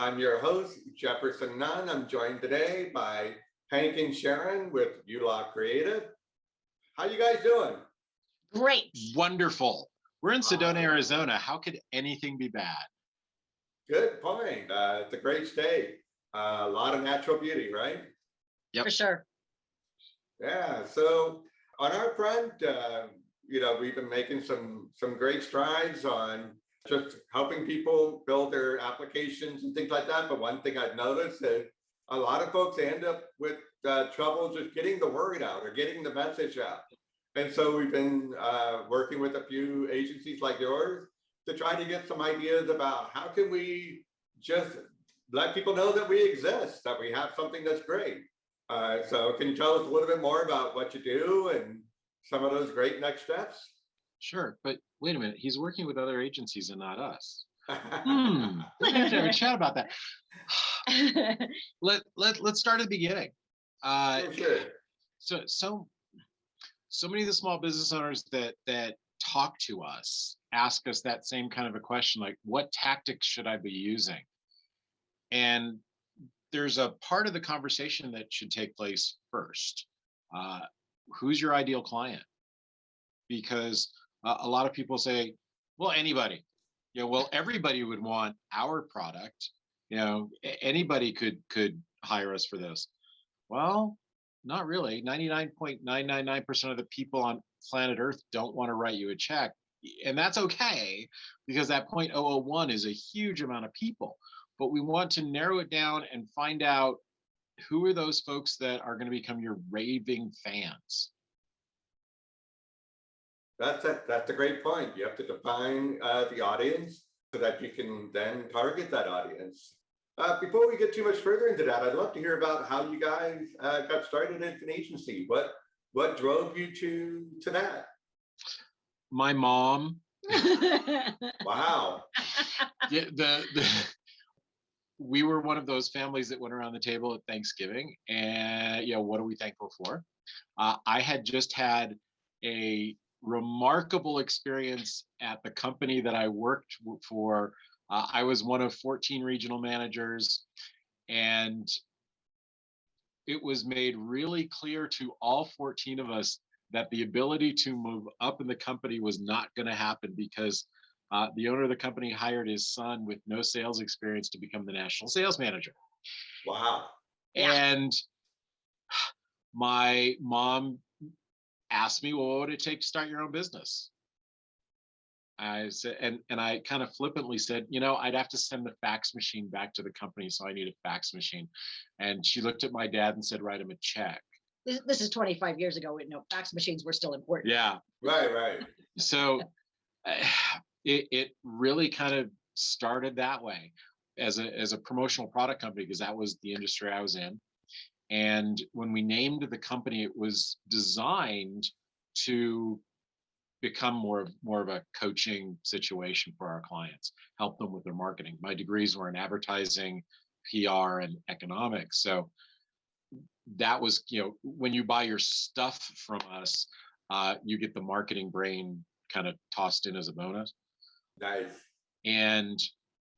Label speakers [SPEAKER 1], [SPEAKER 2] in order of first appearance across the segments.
[SPEAKER 1] I'm your host, Jefferson Nunn. I'm joined today by Hank and Sharyn with Yuloff Creative. How you guys doing?
[SPEAKER 2] Great.
[SPEAKER 3] Wonderful. We're in Sedona, Arizona. How could anything be bad?
[SPEAKER 1] Good point. It's a great state. A lot of natural beauty, right?
[SPEAKER 3] Yep.
[SPEAKER 2] For sure.
[SPEAKER 1] Yeah. So on our front, we've been making some great strides on just helping people build their applications and things like that. But one thing I've noticed is a lot of folks end up with trouble just getting the word out or getting the message out. And so we've been working with a few agencies like yours to try to get some ideas about how can we just let people know that we exist, that we have something that's great. So can you tell us a little bit more about what you do and some of those great next steps?
[SPEAKER 3] Sure, but wait a minute. He's working with other agencies and not us. We have to have a chat about that. Let's start at the beginning.
[SPEAKER 1] Sure.
[SPEAKER 3] So many of the small business owners that talk to us ask us that same kind of a question, like, what tactics should I be using? And there's a part of the conversation that should take place first. Who's your ideal client? Because a lot of people say, well, anybody. Well, everybody would want our product. Anybody could hire us for this. Well, not really. 99.999% of the people on planet Earth don't want to write you a check. And that's okay, because that 0.001 is a huge amount of people. But we want to narrow it down and find out who are those folks that are going to become your raving fans.
[SPEAKER 1] That's a great point. You have to define the audience so that you can then target that audience. Before we get too much further into that, I'd love to hear about how you guys got started as an agency. What drove you to that?
[SPEAKER 3] My mom.
[SPEAKER 1] Wow.
[SPEAKER 3] We were one of those families that went around the table at Thanksgiving and, what are we thankful for? I had just had a remarkable experience at the company that I worked for. I was one of 14 regional managers, and it was made really clear to all 14 of us that the ability to move up in the company was not going to happen because the owner of the company hired his son with no sales experience to become the national sales manager.
[SPEAKER 1] Wow.
[SPEAKER 3] And my mom asked me, well, what would it take to start your own business? I said, and I kind of flippantly said, I'd have to send the fax machine back to the company, so I need a fax machine. And she looked at my dad and said, write him a check.
[SPEAKER 2] This is 25 years ago. Fax machines were still important.
[SPEAKER 3] Yeah.
[SPEAKER 1] Right.
[SPEAKER 3] So it really kind of started that way as a promotional product company, because that was the industry I was in. And when we named the company, it was designed to become more of a coaching situation for our clients, help them with their marketing. My degrees were in advertising, PR, and economics. So that was, when you buy your stuff from us, you get the marketing brain kind of tossed in as a bonus.
[SPEAKER 1] Nice.
[SPEAKER 3] And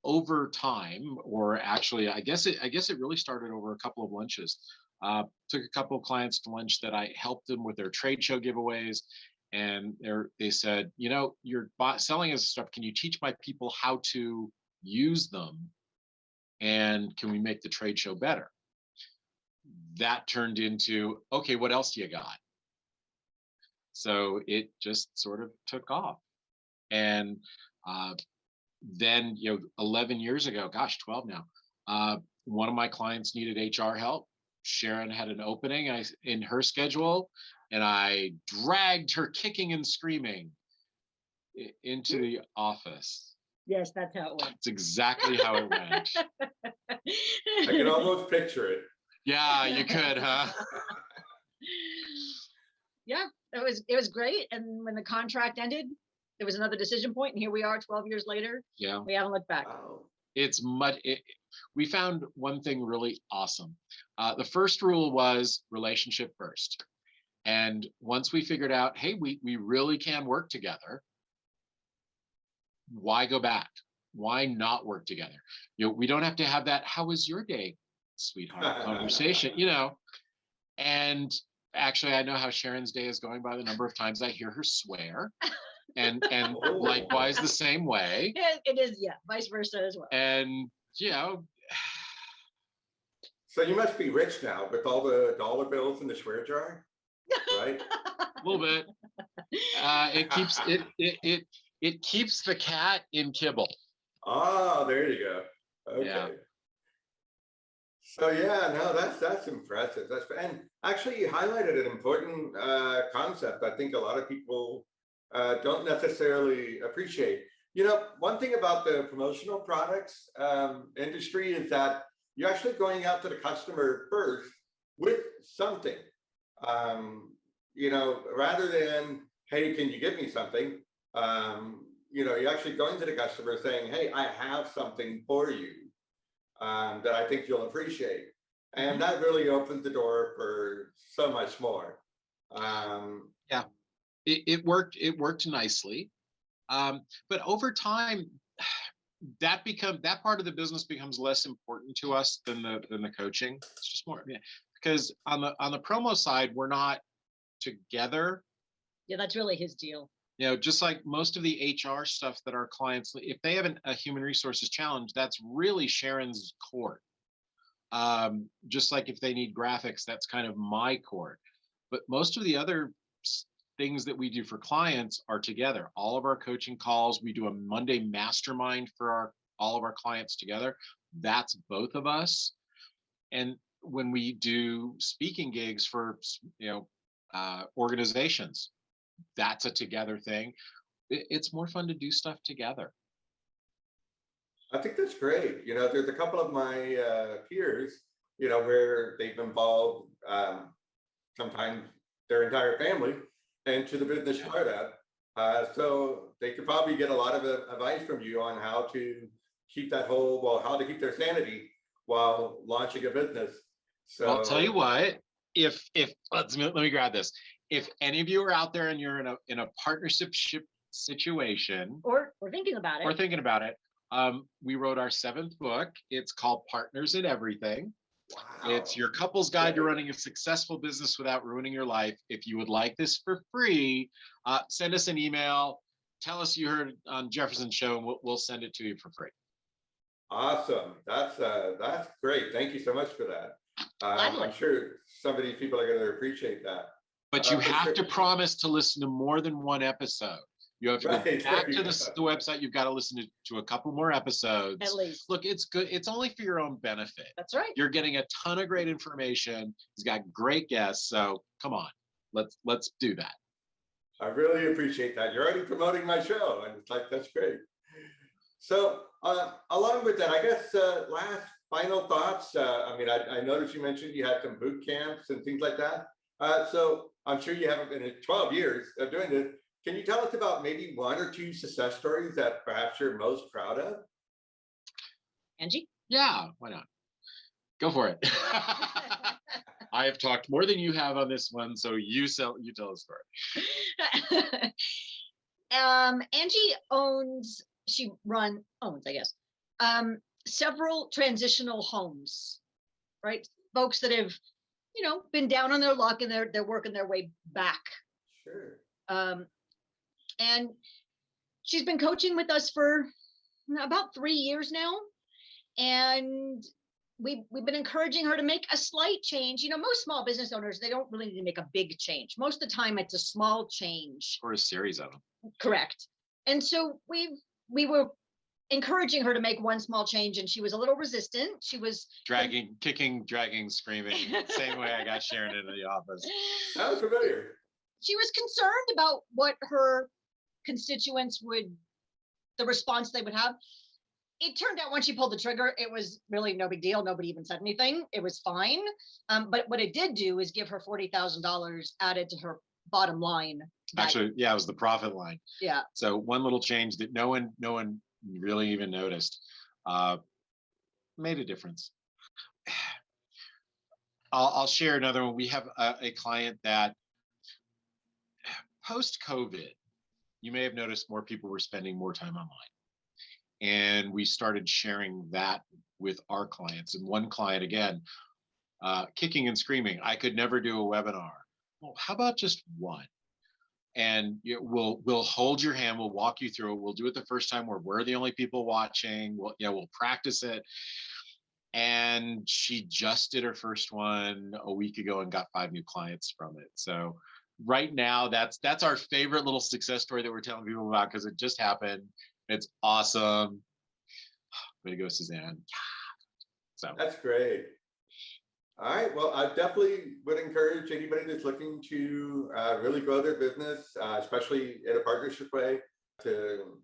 [SPEAKER 3] over time, or actually, I guess it really started over a couple of lunches. Took a couple of clients to lunch that I helped them with their trade show giveaways. And they said, you're selling us stuff. Can you teach my people how to use them? And can we make the trade show better? That turned into, okay, what else do you got? So it just sort of took off. And then, 11 years ago, 12 now, one of my clients needed HR help. Sharyn had an opening in her schedule, and I dragged her kicking and screaming into the office.
[SPEAKER 2] Yes, that's how it went.
[SPEAKER 3] It's exactly how it went.
[SPEAKER 1] I can almost picture it.
[SPEAKER 3] Yeah, you could, huh?
[SPEAKER 2] Yeah, it was great. And when the contract ended, there was another decision point, and here we are 12 years later.
[SPEAKER 3] Yeah.
[SPEAKER 2] We haven't looked back.
[SPEAKER 1] Wow.
[SPEAKER 3] We found one thing really awesome. The first rule was relationship first. And once we figured out, hey, we really can work together, why go back? Why not work together? We don't have to have that "How was your day, sweetheart?" conversation, And actually, I know how Sharon's day is going by the number of times I hear her swear, and
[SPEAKER 1] Oh.
[SPEAKER 3] likewise the same way.
[SPEAKER 2] Yeah, it is, yeah, vice versa as well.
[SPEAKER 3] And
[SPEAKER 1] So you must be rich now with all the dollar bills in the swear jar, right?
[SPEAKER 3] a little bit. It keeps the cat in kibble.
[SPEAKER 1] Oh, there you go. Okay.
[SPEAKER 3] Yeah.
[SPEAKER 1] So yeah, no, that's impressive. And actually you highlighted an important concept. I think a lot of people don't necessarily appreciate. One thing about the promotional products industry is that you're actually going out to the customer first with something. Rather than, "Hey, can you give me something?" You're actually going to the customer saying, "Hey, I have something for you that I think you'll appreciate." And that really opens the door for so much more.
[SPEAKER 3] Yeah, it worked nicely. But over time, that part of the business becomes less important to us than the coaching. It's just more, because on the promo side, we're not together.
[SPEAKER 2] Yeah, that's really his deal.
[SPEAKER 3] Just like most of the HR stuff that our clients, if they have a human resources challenge, that's really Sharon's court. Just like if they need graphics, that's kind of my court. But most of the other things that we do for clients are together. All of our coaching calls, we do a Monday mastermind for all of our clients together. That's both of us. And when we do speaking gigs for organizations, that's a together thing. It's more fun to do stuff together.
[SPEAKER 1] I think that's great. There's a couple of my peers, where they've involved sometimes their entire family into the business startup. So they could probably get a lot of advice from you on how to keep how to keep their sanity while launching a business. So
[SPEAKER 3] I'll tell you what, if let me grab this. If any of you are out there and you're in a partnership situation
[SPEAKER 2] or thinking about it,
[SPEAKER 3] we wrote our 7th book. It's called Partners in Everything.
[SPEAKER 1] Wow.
[SPEAKER 3] It's your couple's guide to running a successful business without ruining your life. If you would like this for free, send us an email. Tell us you heard on Jefferson's show, and we'll send it to you for free.
[SPEAKER 1] Awesome. That's great. Thank you so much for that. I'm sure some of these people are going to appreciate that.
[SPEAKER 3] But you have to promise to listen to more than one episode. You have to go back to the website. You've got to listen to a couple more episodes.
[SPEAKER 2] At least.
[SPEAKER 3] Look, it's good. It's only for your own benefit.
[SPEAKER 2] That's right.
[SPEAKER 3] You're getting a ton of great information. He's got great guests. So come on, let's do that.
[SPEAKER 1] I really appreciate that. You're already promoting my show, and it's like, that's great. So along with that, I guess last final thoughts. I noticed you mentioned you had some boot camps and things like that. So I'm sure you haven't been in 12 years of doing this. Can you tell us about maybe 1 or 2 success stories that perhaps you're most proud of?
[SPEAKER 2] Angie?
[SPEAKER 3] Yeah, why not? Go for it. I have talked more than you have on this one, so you tell a story.
[SPEAKER 2] Angie owns, I guess, several transitional homes, right? Folks that have, been down on their luck and they're working their way back.
[SPEAKER 1] Sure.
[SPEAKER 2] And she's been coaching with us for about 3 years now. And we've been encouraging her to make a slight change. Most small business owners, they don't really need to make a big change. Most of the time it's a small change.
[SPEAKER 3] Or a series of them.
[SPEAKER 2] Correct. And so we were encouraging her to make one small change, and she was a little resistant. She was
[SPEAKER 3] kicking, dragging, screaming. Same way I got Sharon into the office.
[SPEAKER 1] Sounds familiar.
[SPEAKER 2] She was concerned about what her constituents the response they would have. It turned out when she pulled the trigger, it was really no big deal. Nobody even said anything. It was fine. But what it did do is give her $40,000 added to her bottom line.
[SPEAKER 3] Actually, yeah, it was the profit line.
[SPEAKER 2] Yeah.
[SPEAKER 3] So one little change that no one really even noticed made a difference. I'll share another one. We have a client that post-COVID, you may have noticed more people were spending more time online. And we started sharing that with our clients. And one client, again, kicking and screaming, I could never do a webinar. Well, how about just one? And we'll hold your hand, we'll walk you through it. We'll do it the first time where we're the only people watching. We'll practice it. And she just did her first one a week ago and got 5 new clients from it. So right now, that's our favorite little success story that we're telling people about, because it just happened. It's awesome. Way to go, Suzanne. So
[SPEAKER 1] That's great. All right. Well, I definitely would encourage anybody that's looking to really grow their business, especially in a partnership way, to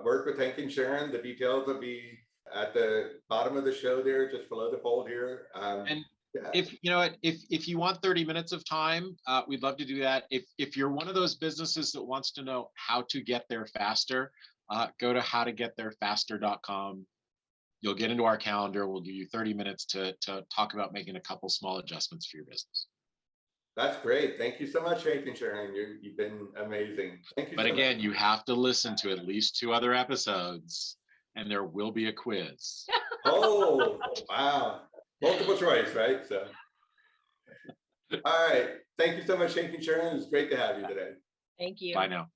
[SPEAKER 1] work with Hank and Sharyn. The details will be at the bottom of the show there, just below the fold here.
[SPEAKER 3] and
[SPEAKER 1] Yeah.
[SPEAKER 3] if you want 30 minutes of time, we'd love to do that. If you're one of those businesses that wants to know how to get there faster, go to howtogettherefaster.com. You'll get into our calendar. We'll give you 30 minutes to talk about making a couple small adjustments for your business.
[SPEAKER 1] That's great. Thank you so much, Hank and Sharyn. You've been amazing. Thank you.
[SPEAKER 3] But
[SPEAKER 1] so
[SPEAKER 3] again,
[SPEAKER 1] much.
[SPEAKER 3] you have to listen to at least 2 other episodes, and there will be a quiz.
[SPEAKER 1] Oh, wow. Multiple choice, right? So, all right. Thank you so much, Hank and Sharyn. It's great to have you today.
[SPEAKER 2] Thank you.
[SPEAKER 3] Bye now.